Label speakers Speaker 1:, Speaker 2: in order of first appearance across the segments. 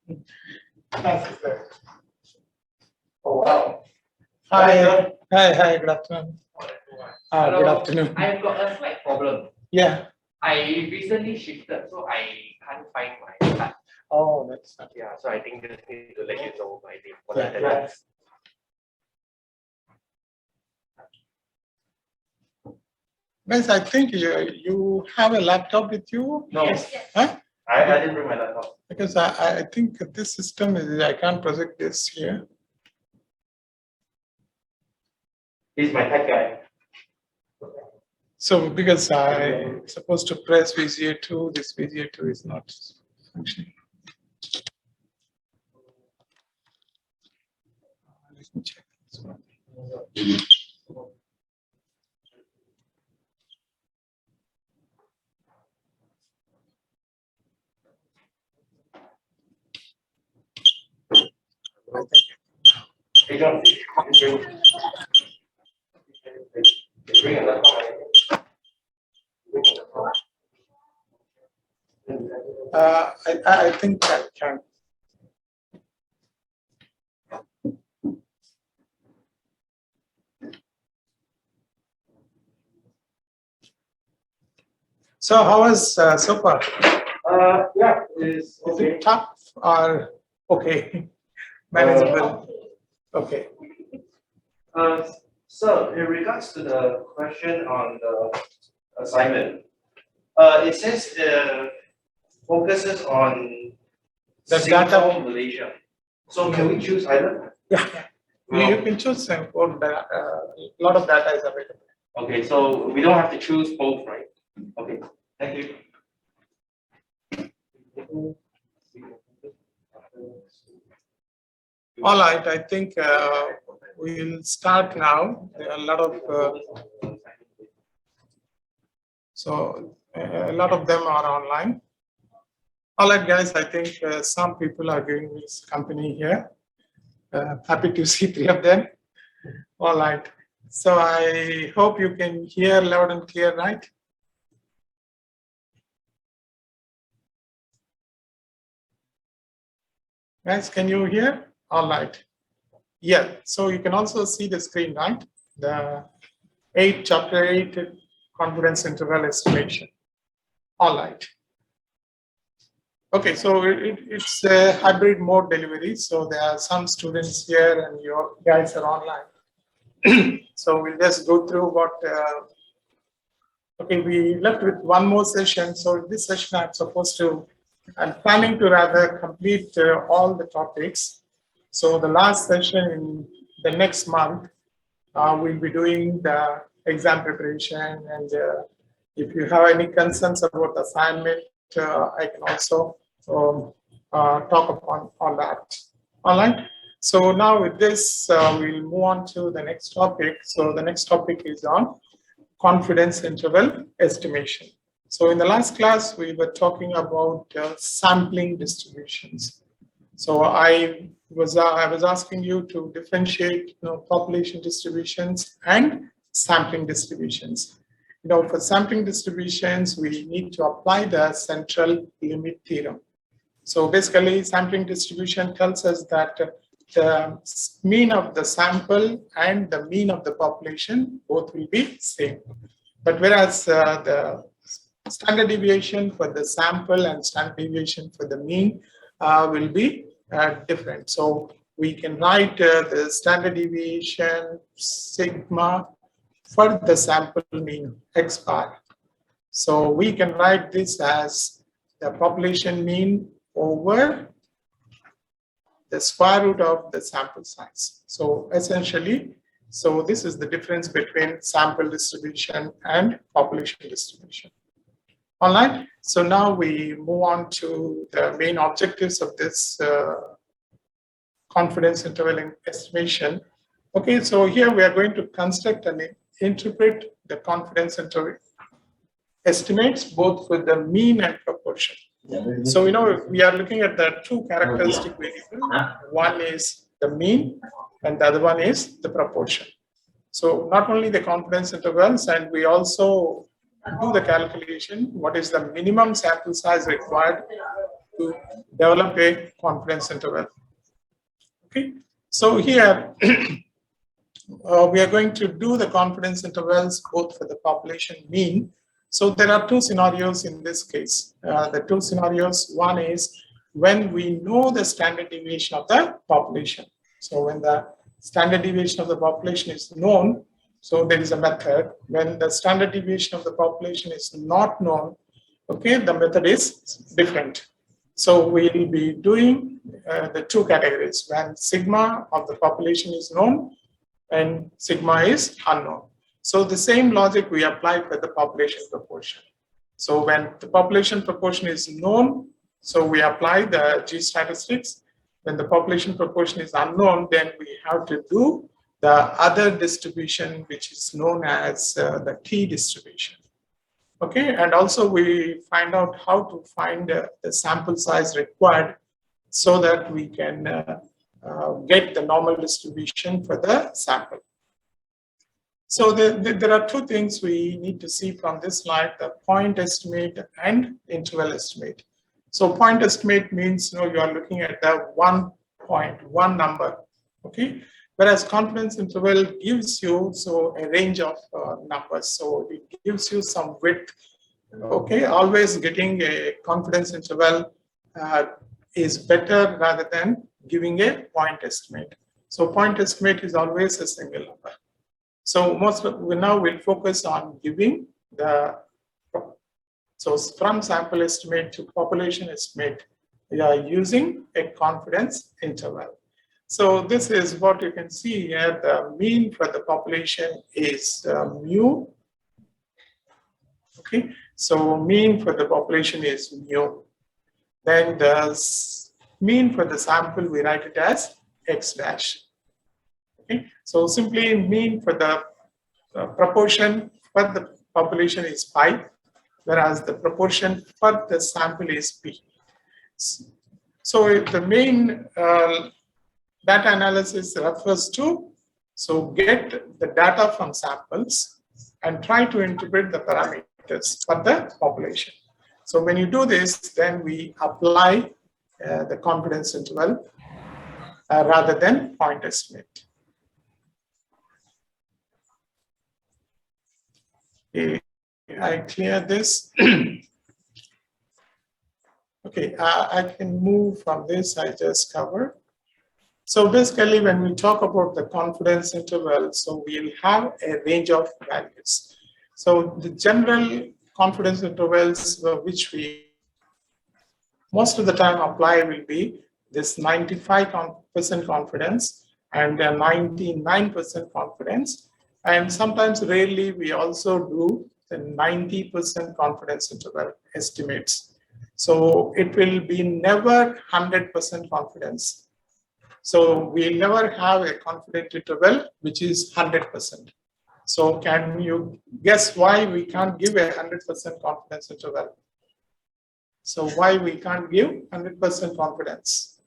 Speaker 1: Thanks, sir.
Speaker 2: Oh, wow.
Speaker 1: Hi, hi, good afternoon.
Speaker 2: Hello.
Speaker 1: Good afternoon.
Speaker 2: I've got a slight problem.
Speaker 1: Yeah.
Speaker 2: I recently shifted, so I can't find my card.
Speaker 1: Oh, that's not.
Speaker 2: Yeah, so I think just need to let you know my name.
Speaker 1: Yeah. Guys, I think you have a laptop with you?
Speaker 2: No.
Speaker 3: Yes.
Speaker 1: Huh?
Speaker 2: I didn't bring my laptop.
Speaker 1: Because I think this system is, I can't project this here.
Speaker 2: He's my tech guy.
Speaker 1: So because I'm supposed to press VGA2, this VGA2 is not functioning. Let me check this one. I think
Speaker 2: Hey, John. Bring a laptop.
Speaker 1: I think I can. So how was so far?
Speaker 2: Yeah, it's
Speaker 1: Is
Speaker 2: okay.
Speaker 1: it tough or okay? Manageable? Okay.
Speaker 2: So in regards to the question on the assignment, it says focuses on
Speaker 1: The
Speaker 2: Singapore,
Speaker 1: data.
Speaker 2: Malaysia. So can we choose either?
Speaker 1: Yeah. You can choose some or a lot of data is available.
Speaker 2: Okay, so we don't have to choose both, right? Okay, thank you.
Speaker 1: All right, I think we'll start now. There are a lot of a lot of them are online. All right, guys. I think some people are giving this company here. Happy to see 3 of them. All right. So I hope you can hear loud and clear, right? Guys, can you hear? All right. Yeah. So you can also see the screen, right? The chapter 8 confidence interval estimation. All right. Okay, so it's a hybrid mode delivery. So there are some students here and your guys are online. So we'll just go through what, okay, we left with one more session. So this session I'm planning to rather complete all the topics. So the last session in the next month, we'll be doing the exam preparation. And if you have any concerns about the assignment, I can also talk upon all that. All right. So now with this, we'll move on to the next topic. So the next topic is on confidence interval estimation. So in the last class, we were talking about sampling distributions. So I was asking you to differentiate, population distributions and sampling distributions. For sampling distributions, we need to apply the central limit theorem. So basically, sampling distribution tells us that the mean of the sample and the mean of the population both will be same. But whereas the standard deviation for the sample and standard deviation for the mean will be different. So we can write the standard deviation sigma for the sample mean x bar. So we can write this as the population mean over the square root of the sample size. So essentially, so this is the difference between sample distribution and population distribution. All right. So now we move on to the main objectives of this confidence interval estimation. Okay, so here we are going to construct and interpret the confidence interval estimates both with the mean and proportion. So, we are looking at the 2 characteristic variables. One is the mean and the other one is the proportion. So not only the confidence intervals, and we also do the calculation, what is the minimum sample size required to develop a confidence interval. Okay, so here we are going to do the confidence intervals both for the population mean. So there are two scenarios in this case. The two scenarios, one is when we know the standard deviation of the population. So when the standard deviation of the population is known, so there is a method. When the standard deviation of the population is not known, okay, the method is different. So we will be doing the two categories when sigma of the population is known and sigma is unknown. So the same logic we apply for the population proportion. So when the population proportion is known, so we apply the G statistics. When the population proportion is unknown, then we have to do the other distribution, which is known as the T distribution. Okay, and also we find out how to find the sample size required so that we can get the normal distribution for the sample. So there are two things we need to see from this slide: the point estimate and interval estimate. So point estimate means you are looking at the 1 point, one number, okay? Whereas confidence interval gives you a range of numbers. So it gives you some width, okay? Always getting a confidence interval is better rather than giving a point estimate. So point estimate is always a single number. So now we'll focus on giving so from sample estimate to population estimate, we are using a confidence interval. So this is what you can see here. The mean for the population is mu. Okay, so mean for the population is mu. Then the mean for the sample, we write it as x dash. Okay, so simply mean for the proportion for the population is pi, whereas the proportion for the sample is p. So the main data analysis refers to, so get the data from samples and try to interpret the parameters for the population. So when you do this, then we apply the confidence interval rather than point estimate. Okay, I clear this. Okay, I can move from this I just covered. So basically, when we talk about the confidence interval, so we'll have a range of values. So the general confidence intervals which we most of the time apply will be this 95% confidence and 99% confidence. And sometimes rarely we also do the 90% confidence interval estimates. So it will be never 100% confidence. So we'll never have a confidence interval which is 100%. So can you guess why we can't give a 100% confidence interval? So why we can't give 100% confidence?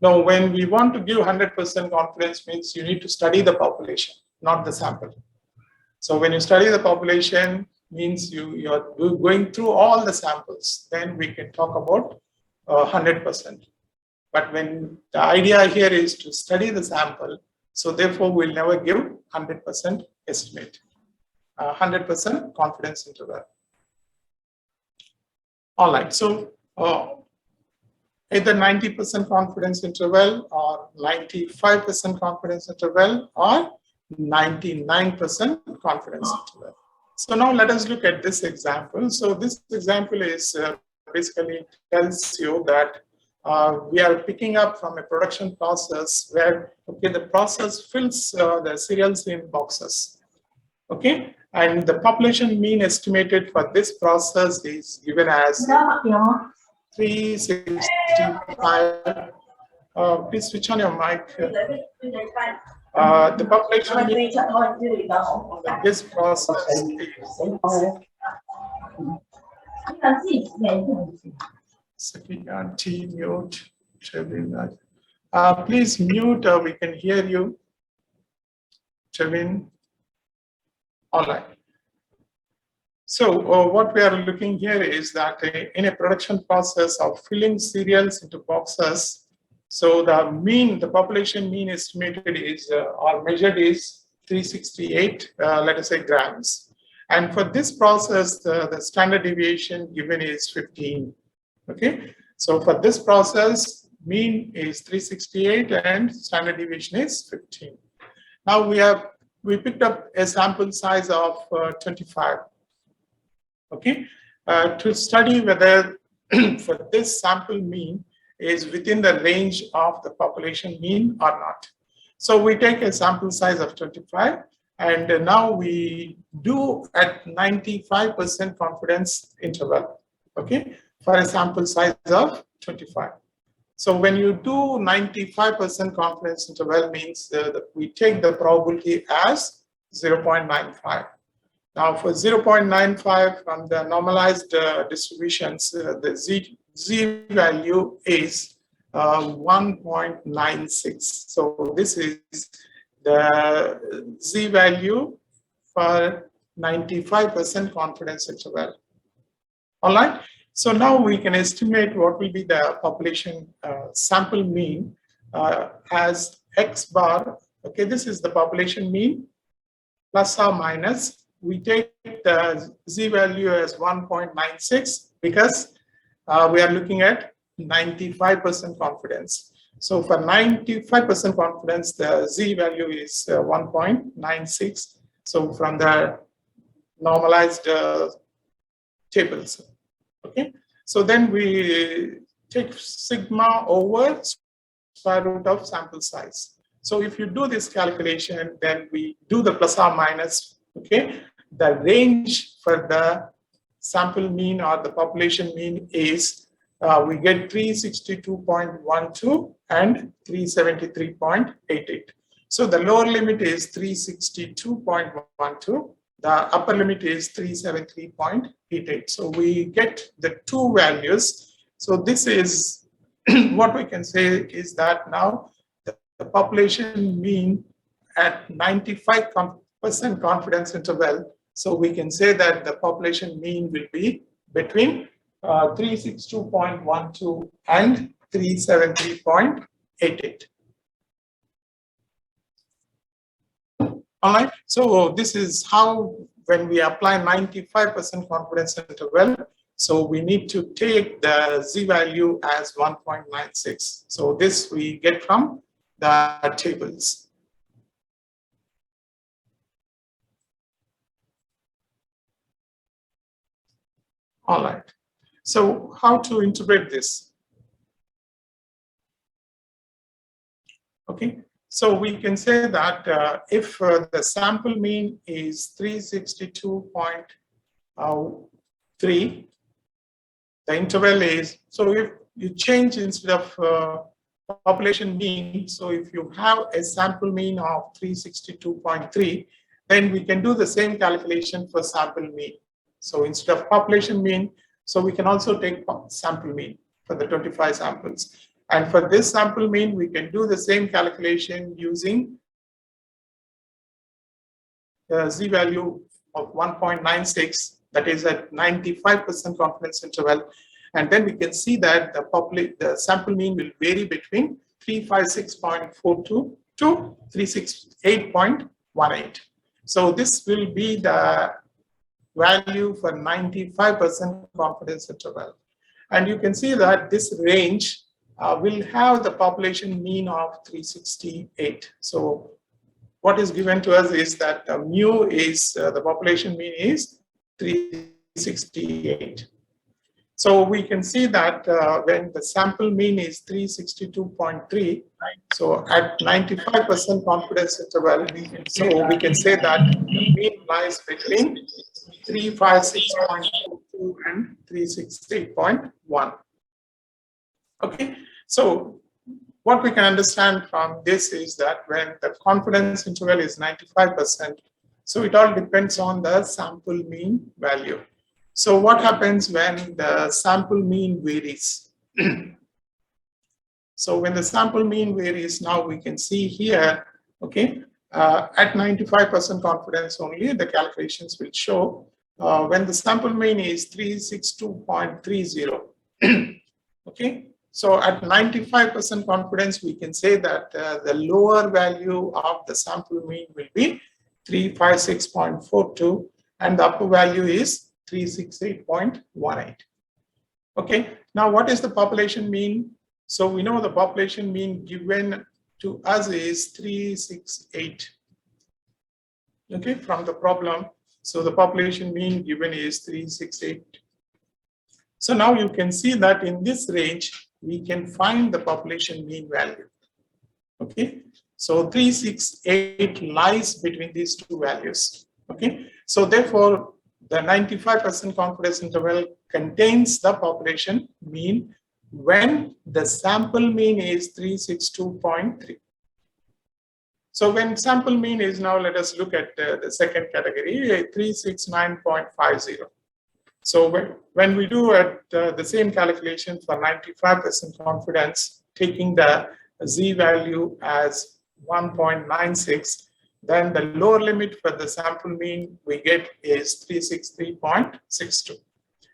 Speaker 1: No, when we want to give 100% confidence means you need to study the population, not the sample. So when you study the population means you're going through all the samples, then we can talk about 100%. But when the idea here is to study the sample, so therefore we'll never give 100% estimate, 100% confidence interval. All right, so either 90% confidence interval or 95% confidence interval or 99% confidence interval. So now let us look at this example. So this example is basically tells you that we are picking up from a production process where, okay, the process fills the cereals in boxes, okay? And the population mean estimated for this process is given as 365. Please switch on your mic. The population mean for this process is mute. Please mute, we can hear you. Trevin. All right. So what we are looking here is that in a production process of filling cereals into boxes, so the population mean estimated is or measured is 368, let us say grams. And for this process, the standard deviation given is 15. Okay, so for this process, mean is 368 and standard deviation is 15. Now we picked up a sample size of 25. Okay, to study whether for this sample mean is within the range of the population mean or not. So we take a sample size of 25, and now we do at 95% confidence interval, okay, for a sample size of 25. So when you do 95% confidence interval means that we take the probability as 0.95. Now for 0.95 from the normalized distributions, the Z value is 1.96. So this is the Z value for 95% confidence interval. All right. So now we can estimate what will be the population sample mean as X bar. Okay, this is the population mean plus or minus. We take the Z value as 1.96 because we are looking at 95% confidence. So for 95% confidence, the Z value is 1.96. So from the normalized tables. Okay, so then we take sigma over square root of sample size. So if you do this calculation, then we do the plus or minus, okay, the range for the sample mean or the population mean is we get 362.12 and 373.88. So the lower limit is 362.12. The upper limit is 373.88. So we get the two values. So this is what we can say is that now the population mean at 95% confidence interval. So we can say that the population mean will be between 362.12 and 373.88. All right, so this is how when we apply 95% confidence interval, so we need to take the Z value as 1.96. So this we get from the tables. All right, so how to interpret this? Okay. So we can say that if the sample mean is 362.3, the interval is, so if you change instead of population mean, so if you have a sample mean of 362.3, then we can do the same calculation for sample mean. So instead of population mean, so we can also take sample mean for the 25 samples. And for this sample mean, we can do the same calculation using the Z value of 1.96, that is at 95% confidence interval. And then we can see that the sample mean will vary between 356.42 to 368.18. So this will be the value for 95% confidence interval. And you can see that this range will have the population mean of 368. So what is given to us is that mu is, the population mean is 368. So we can see that when the sample mean is 362.3, so at 95% confidence interval, so we can say that the mean lies between 356.22 and 368.1. Okay, so what we can understand from this is that when the confidence interval is 95%, so it all depends on the sample mean value. So what happens when the sample mean varies? So when the sample mean varies, now we can see here, okay, at 95% confidence only, the calculations will show when the sample mean is 362.30. Okay, so at 95% confidence, we can say that the lower value of the sample mean will be 356.42 and the upper value is 368.18. Okay, now what is the population mean? So we know the population mean given to us is 368. Okay, from the problem. So the population mean given is 368. So now you can see that in this range, we can find the population mean value. Okay, so 368 lies between these two values. Okay, so therefore, the 95% confidence interval contains the population mean when the sample mean is 362.3. So when sample mean is now, let us look at the second category, 369.50. So when we do the same calculation for 95% confidence, taking the z value as 1.96, then the lower limit for the sample mean we get is 363.62.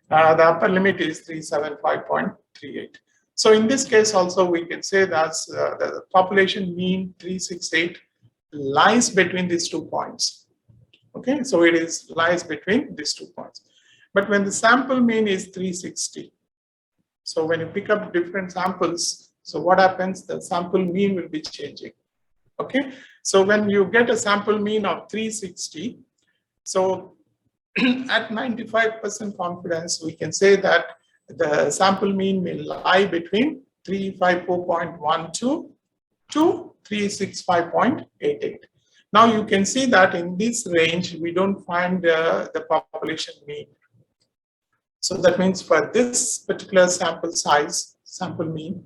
Speaker 1: The upper limit is 375.38. So in this case also we can say that the population mean 368 lies between these 2 points. Okay, so it lies between these 2 points. But when the sample mean is 360, so when you pick up different samples, so what happens? The sample mean will be changing. Okay, so when you get a sample mean of 360, so at 95% confidence, we can say that the sample mean will lie between 354.12 to 365.88. Now you can see that in this range, we don't find the population mean. So that means for this particular sample size, sample mean,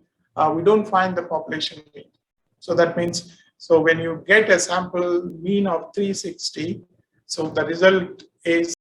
Speaker 1: we don't find the population mean. So that means, so when you get a sample mean of 360, so the result is